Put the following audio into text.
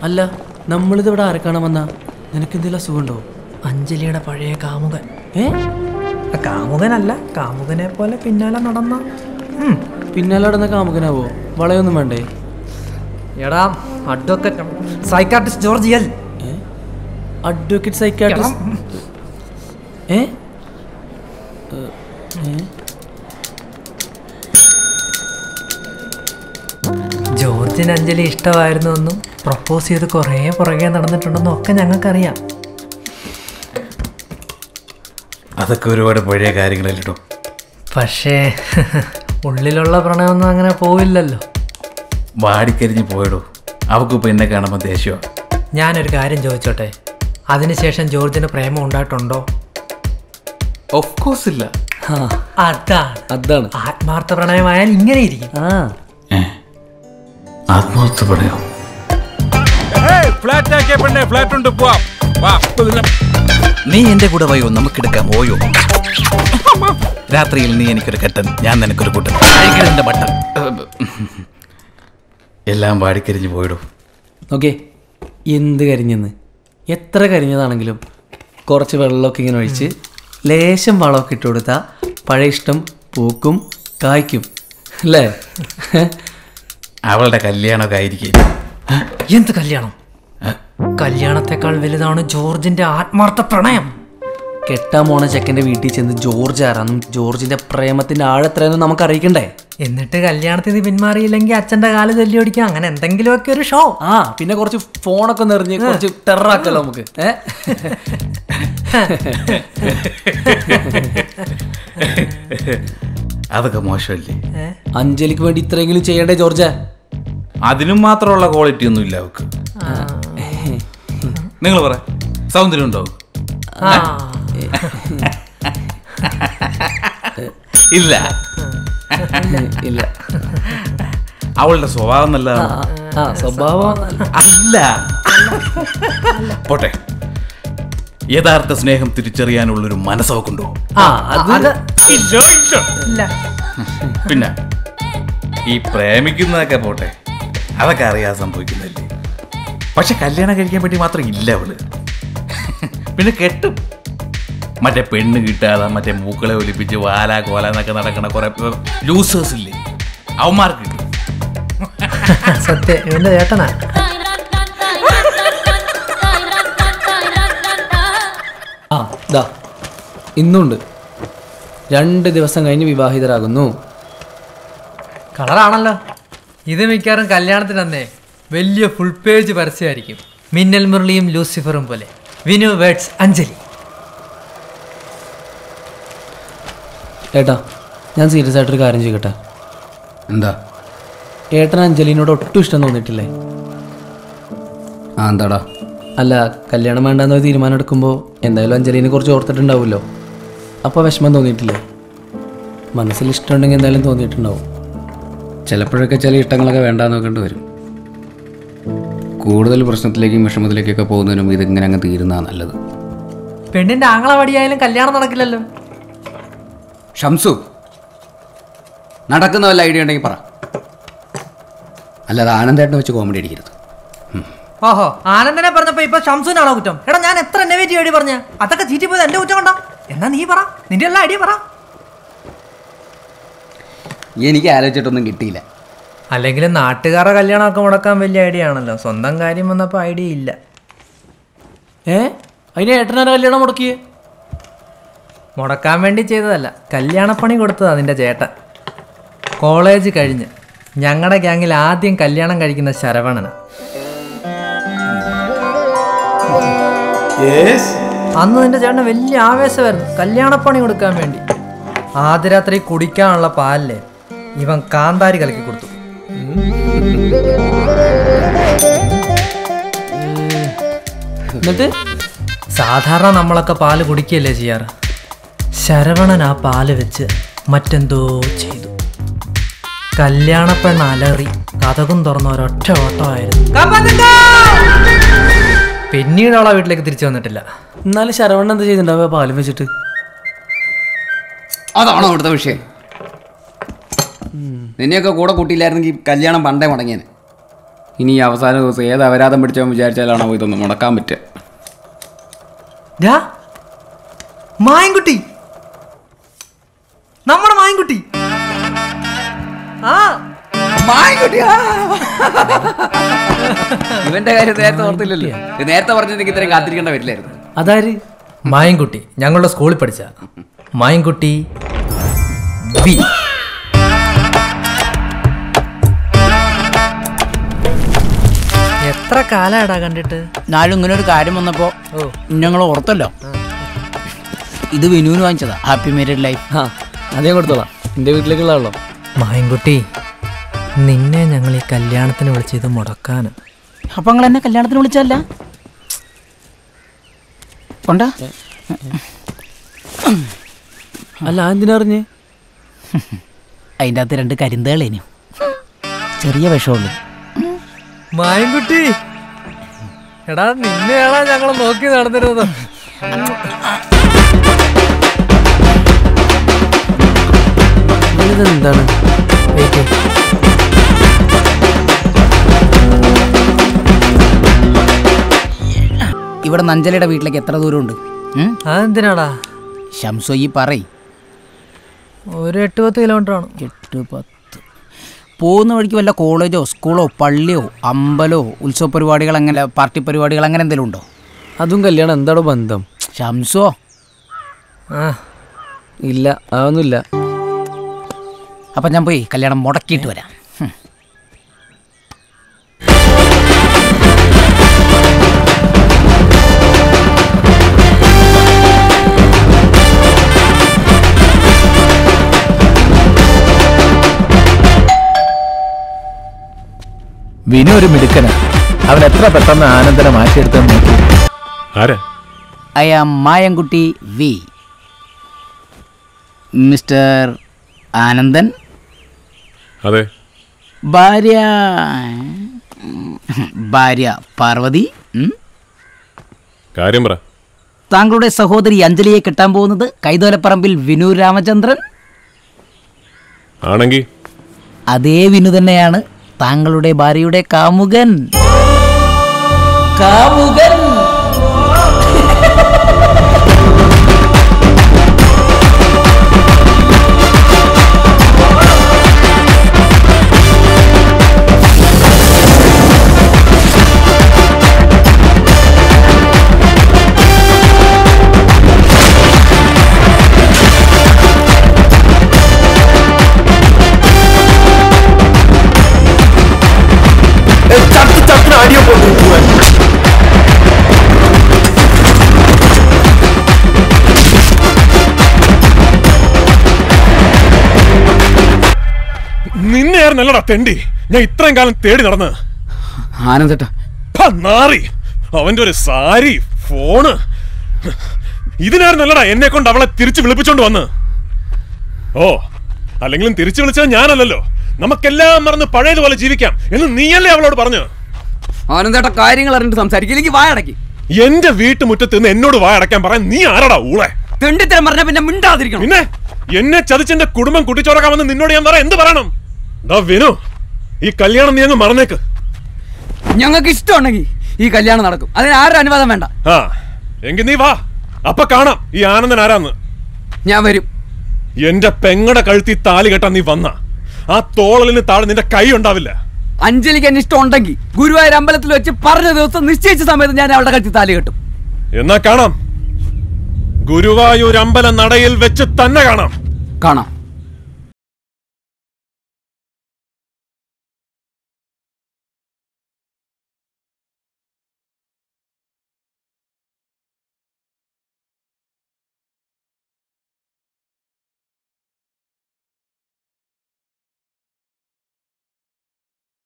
അല്ല, നമ്മളിത് ഇവിടെ ആരെ കാണാൻ വന്നാ? നിനക്ക് എന്തെങ്കിലും അസുഖമുണ്ടോ? അഞ്ജലിയുടെ പഴയ കാമുകൻ. കാമുകനല്ല, കാമുകനെ പോലെ പിന്നാലെ നടന്ന. പിന്നാലെ നടന്ന കാമുകനാവോ? വളയൊന്നും വേണ്ടേ? എടാ, അഡ്വക്കേറ്റ് സൈക്കാട്രിസ്റ്റ് ജോർജിയൽ. Advocate psychiatrist? ജോർജിന് അഞ്ജലി ഇഷ്ടമായിരുന്നെന്നും പ്രപ്പോസ് ചെയ്ത് കുറേ പുറകെ നടന്നിട്ടുണ്ടെന്നും ഒക്കെ ഞങ്ങൾക്കറിയാം. അതൊക്കെ ഒരുപാട് പഴയ കാര്യങ്ങളല്ലോ. പക്ഷേ ഉള്ളിലുള്ള പ്രണയമൊന്നും അങ്ങനെ പോവില്ലല്ലോ. വാടിക്കരിഞ്ഞ് പോയിടൂ. അവക്കിപ്പോൾ എന്നെ കാണുമ്പോൾ ദേഷ്യമാണ്. ഞാനൊരു കാര്യം ചോദിച്ചോട്ടെ, അതിനുശേഷം ജോർജിന് പ്രേമം ഉണ്ടായിട്ടുണ്ടോ? ഓഫ് കോഴ്സ് ഇല്ല. അതാണ് ആത്മാർത്ഥ പ്രണയമായാൽ ഇങ്ങനെ ഇരിക്കും. ആത്മാർത്ഥ പ്രണയം നീ എന്റെ കൂടെ വയോ, നമുക്കെടുക്കാം. ഓയോ, രാത്രിയിൽ നീ എനിക്കൊരു കെട്ടൻ, ഞാൻ നിനക്കൊരു കൂട്ടൻ. എന്റെ ബട്ടൻ എല്ലാം വാടിക്കരിഞ്ഞ് പോയിടും. ഓക്കെ, എന്ത് കരിഞ്ഞെന്ന്? എത്ര കരിഞ്ഞതാണെങ്കിലും കുറച്ച് വെള്ളമൊക്കെ ഇങ്ങനെ ഒഴിച്ച് ലേശം വളമൊക്കെ ഇട്ട് കൊടുത്താൽ പഴയ ഇഷ്ടം പൂക്കും കായ്ക്കും അല്ലേ? അവളുടെ കല്യാണമൊക്കെ ആയിരിക്കും. എന്ത് കല്യാണം? കല്യാണത്തെക്കാൾ വലുതാണ് ജോർജിന്റെ ആത്മാർത്ഥ പ്രണയം. കെട്ടാൻ പോണ ചെക്കൻ്റെ വീട്ടിൽ ചെന്ന് ജോർജ് ആരാന്നും ജോർജിന്റെ പ്രേമത്തിന്റെ ആഴെത്രയെന്നും നമുക്ക് അറിയിക്കണ്ടേ? എന്നിട്ട് കല്യാണത്തിൽ നിന്ന് പിന്മാറിയില്ലെങ്കിൽ അച്ഛന്റെ കാല് തല്ലി ഓടിക്കാം, അങ്ങനെ എന്തെങ്കിലുമൊക്കെ ഒരു ഷോ. പിന്നെ കുറച്ച് ഫോണൊക്കെ നിറഞ്ഞ് കുറച്ച് ടെററാക്കല്ലോ നമുക്ക്. അതൊക്കെ മോശമല്ലേ? അഞ്ജലിക്ക് വേണ്ടി ഇത്രയെങ്കിലും ചെയ്യണ്ടേ ജോർജ്? അതിനും മാത്രമുള്ള ക്വാളിറ്റി ഒന്നും ഇല്ല അവക്ക്. നിങ്ങൾ പറ, സൗന്ദര്യം ഉണ്ടോ? ഇല്ല ഇല്ല. അവളുടെ സ്വഭാവം നല്ലതാണ്. സ്വഭാവം അല്ല. പോട്ടെ, യഥാർത്ഥ സ്നേഹം തിരിച്ചറിയാനുള്ളൊരു മനസ്സവക്കുണ്ടോ? പിന്നെ ഈ പ്രേമിക്കുന്നതൊക്കെ പോട്ടെ, അതൊക്കെ അറിയാതെ സംഭവിക്കുന്നില്ലേ. പക്ഷെ കല്യാണം കഴിക്കാൻ വേണ്ടി മാത്രം ഇല്ല അവള്. പിന്നെ കെട്ടും. മറ്റേ പെണ്ണ് കിട്ടാതെ മറ്റേ മൂക്കളെ ഒലിപ്പിച്ച് വാല കോല എന്നൊക്കെ നടക്കണ കുറെ ലൂസേഴ്സ് ഇല്ലേ, അവന്മാർക്ക് കിട്ടും. സത്യം, ഇവന്റെ ചേട്ടനാ. ഇന്നുണ്ട്. 2 ദിവസം കഴിഞ്ഞ് വിവാഹിതരാകുന്നു. കളറാണല്ലോ ഇത്. മിക്കവാറും കല്യാണത്തിന് തന്നെ വലിയ ഫുൾ പേജ് പരസ്യമായിരിക്കും. മിന്നൽ മുരളിയും ലൂസിഫറും പോലെ. വിനു വേർഡ്സ് അഞ്ജലി. ഏട്ടാ, ഞാൻ സീരിയസ് ആയിട്ടൊരു കാര്യം ചെയ്യട്ടെ? എന്താ? ഏട്ടൻ അഞ്ജലിനോട് ഒട്ടും ഇഷ്ടം തോന്നിയിട്ടില്ലേ? എന്താടാ? അല്ല, കല്യാണം വേണ്ടെന്നൊരു തീരുമാനം എടുക്കുമ്പോൾ എന്തായാലും അഞ്ജലിനെ കുറിച്ച് ഓർത്തിട്ടുണ്ടാവുമല്ലോ. അപ്പോൾ വിഷമം തോന്നിയിട്ടില്ലേ? മനസ്സിൽ ഇഷ്ടമുണ്ടെങ്കിൽ എന്തായാലും തോന്നിയിട്ടുണ്ടാവും. ചിലപ്പോഴൊക്കെ ചില ഇഷ്ടങ്ങളൊക്കെ വേണ്ടാന്ന് നോക്കേണ്ടി വരും. കൂടുതൽ പ്രശ്നത്തിലേക്കും വിഷമത്തിലേക്കൊക്കെ പോകുന്നതിനും ഇതിങ്ങനെ അങ്ങ് തീരുന്നതാണ് നല്ലത്. പെണ്ണിന്റെ ആങ്ങള വടിയായാലും കല്യാണം നടക്കില്ലല്ലോ. ഷംസു, നടക്കുന്ന വല്ല ഐഡിയ ഉണ്ടെങ്കിൽ പറ, അല്ലാതെ ആനന്ദേട്ടനെ വെച്ച് കോമഡി അടിക്കരുത്. ഓഹോ, ആനന്ദനെ പറഞ്ഞപ്പോ ഇപ്പൊ ഷംസുനാണോ കുറ്റം? എടാ, ഞാൻ എത്ര നെഗറ്റീവ് ഐഡിയ പറഞ്ഞ? അതൊക്കെ ചീറ്റി പോയത് എന്റെ കുറ്റം കൊണ്ടാ. എന്നാ നീ പറ, നിന്റെ എല്ലാ ഐഡിയ പറ. എനിക്ക് ആലോചിച്ചിട്ടൊന്നും കിട്ടിയില്ല. അല്ലെങ്കിലും നാട്ടുകാരുടെ കല്യാണമൊക്കെ മുടക്കാൻ വലിയ ഐഡിയ ആണല്ലോ. സ്വന്തം കാര്യം വന്നപ്പോൾ ഐഡിയ ഇല്ല. അതിന് ഏട്ടനാരാ കല്യാണം മുടക്കിയേ? മുടക്കാൻ വേണ്ടി ചെയ്തതല്ല, കല്യാണപ്പണി കൊടുത്തതാ നിന്റെ ചേട്ടൻ. കോളേജ് കഴിഞ്ഞ് ഞങ്ങളുടെ ഗ്യാങ്ങിൽ ആദ്യം കല്യാണം കഴിക്കുന്ന ശരവണനാ. അന്ന് നിന്റെ ചേട്ടന് വലിയ ആവേശമായിരുന്നു കല്യാണപ്പണി കൊടുക്കാൻ വേണ്ടി. ആദ്യ രാത്രി കുടിക്കാനുള്ള പാലില് ഇവൻ കാന്താരി കലക്കി കൊടുത്തു. എന്നിട്ട് സാധാരണ നമ്മളൊക്കെ പാല് കുടിക്കുകയല്ലേ ചെയ്യാറ്. ശരവണൻ ആ പാല് വെച്ച് മറ്റെന്തോ ചെയ്തു. കല്യാണപ്പെണ്ണ് അലറി കതകും തുറന്ന ഒരൊറ്റ ഓട്ടമായിരുന്നു. പിന്നീട് അവളെ വീട്ടിലേക്ക് തിരിച്ചു വന്നിട്ടില്ല. എന്നാലും ശരവണ്ണൻ എന്താ ചെയ്തിട്ടുണ്ടാവുക പാലും വെച്ചിട്ട്? അതാണോ അവിടുത്തെ വിഷയം? നിന്നെയൊക്കെ കൂടെ കൂട്ടിയില്ലായിരുന്നെങ്കിൽ കല്യാണം പണ്ടേ മുടങ്ങിയേനെ. ഇനി ഈ അവസാന ദിവസം ഏത് അപരാധം പിടിച്ചവൻ വിചാരിച്ചാലാണോ ഇതൊന്ന് മുടക്കാൻ പറ്റുക? മായൻകുട്ടി, നമ്മുടെ മായൻകുട്ടി. ആ ഇവന്റെ കാര്യം നേരത്തെ ഓർത്തില്ലല്ലോ. നേരത്തെ പറഞ്ഞെങ്കിൽ ഇത്രയും കാത്തിരിക്കേണ്ട വരില്ലായിരുന്നു. അതാര്? മായൻകുട്ടി ഞങ്ങളുടെ സ്കൂളിൽ പഠിച്ച മായൻകുട്ടി വി. എത്ര കാലാടാ കണ്ടിട്ട്? നാലും ഇങ്ങനെ ഒരു കാര്യം വന്നപ്പോ ഞങ്ങൾ ഓർത്തല്ലോ. ഇത് വിനുവിന് വാങ്ങിച്ചതാ, ഹാപ്പി മാരീഡ് ലൈഫ്. ആ അതേ കൊടുത്തോളാം, എൻ്റെ വീട്ടിലേക്കുള്ളതാണല്ലോ. മായൻകുട്ടി, നിന്നെ ഞങ്ങൾ ഈ കല്യാണത്തിന് വിളിച്ചത് മുടക്കാനും. അപ്പൊ നിങ്ങൾ എന്നെ കല്യാണത്തിന് വിളിച്ചല്ല കൊണ്ടാ? അല്ല, എന്തിനാ അറിഞ്ഞേ? അതിൻ്റെ അകത്ത് 2 കരിന്തകളേനു, ചെറിയ വിഷമുള്ളൂ. മായൻകുട്ടി, എടാ നിന്നെയാണോ ഞങ്ങൾ നോക്കി നടന്നിരുന്നത്? ഇതെന്താണ്? ഇവിടെ നഞ്ചലയുടെ വീട്ടിലേക്ക് എത്ര ദൂരമുണ്ട്? അതെന്തിനാടാ? ശംസോ ഈ പറയ്. ഒരു 8-10 കിലോമീറ്റർ ആണ്. 8-10. പോകുന്ന വഴിക്ക് വല്ല കോളേജോ സ്കൂളോ പള്ളിയോ അമ്പലോ ഉത്സവ പരിപാടികൾ, അങ്ങനെ പാർട്ടി പരിപാടികൾ അങ്ങനെ എന്തെങ്കിലും ഉണ്ടോ? അതും കല്യാണം എന്താണോ ബന്ധം? ശംസോ? ഇല്ല, അതൊന്നുമില്ല. അപ്പം ഞാൻ പോയി കല്യാണം മുടക്കിയിട്ട് വരാം. വിനു ഒരു മിടുക്കനാ. അവൻ എത്ര പെട്ടെന്ന് ആനന്ദനെ മാറ്റിയെടുത്തെന്ന് നോക്കി. I am Mayankutty V. Mister Anandan. അതെ. ഭാര്യ പാർവതി. കാര്യം പറ. താങ്കളുടെ സഹോദരി അഞ്ജലിയെ കെട്ടാൻ പോകുന്നത് കൈതോലപ്പറമ്പിൽ വിനു രാമചന്ദ്രൻ ആണെങ്കിൽ അതേ വിനു തന്നെയാണ് താങ്കളുടെ ഭാര്യയുടെ കാമുകൻ. നിന്നെയായിരുന്നല്ലടാ തെണ്ടി ഞാൻ ഇത്രയും കാലം തേടി നടന്ന്. ആനന്ദേട്ടാ, നാറി അവന്റെ ഒരു സാരി, ഫോണ്, ഇതിനായിരുന്നല്ലടാ എന്നെ കൊണ്ട് അവളെ തിരിച്ചു വിളിപ്പിച്ചോണ്ട് വന്ന്. ഓ, അല്ലെങ്കിലും തിരിച്ചു വിളിച്ചത് ഞാനല്ലല്ലോ. നമുക്കെല്ലാം മറന്ന് പഴയതുപോലെ ജീവിക്കാം എന്ന് നീയല്ലേ അവളോട് പറഞ്ഞു? ആനന്ദേട്ടാ, കാര്യങ്ങൾ അറിഞ്ഞിട്ട് സംസാരിക്കില്ലെങ്കിൽ വായടക്കി. എന്റെ വീട്ടുമുറ്റത്ത് നിന്ന് എന്നോട് വായടക്കാൻ പറയാൻ നീ ആരാടാ ഊളെ? തെണ്ടിത്തരം പറഞ്ഞ പിന്നെ മിണ്ടാതിരിക്കണം. പിന്നെ എന്നെ ചതിച്ചെന്റെ കുടുംബം കുട്ടിച്ചോറക്കാമെന്ന് നിന്നോട് ഞാൻ പറയാം. എന്ത് പറയണം? വിനു, ഈ കല്യാണം നീ അങ്ങ് മറന്നേക്ക്. ഞങ്ങൾക്ക് ഇഷ്ടമുണ്ടെങ്കിൽ ഈ കല്യാണം നടക്കും, അതിന് ആരുടെ അനുവാദം വേണ്ട. ആ എങ്കിൽ നീ വാ, അപ്പൊ കാണാം ഈ ആനന്ദൻ ആരാന്ന്. ഞാൻ വരും. എന്റെ പെങ്ങടെ കഴുത്തി താലി കെട്ടാൻ നീ വന്ന ആ തോളലിന് താഴെ നിന്റെ കൈ ഉണ്ടാവില്ല. അഞ്ജലിക്ക് എന്നെ ഇഷ്ടമുണ്ടെങ്കിൽ ഗുരുവായൂർ അമ്പലത്തിൽ വെച്ച് പറഞ്ഞ ദിവസം നിശ്ചയിച്ച സമയത്ത് ഞാൻ അവളുടെ കഴുത്തി താലി കെട്ടും. എന്നാ കാണാം, ഗുരുവായൂർ അമ്പല നടയിൽ വെച്ച് തന്നെ കാണാം. കാണാം.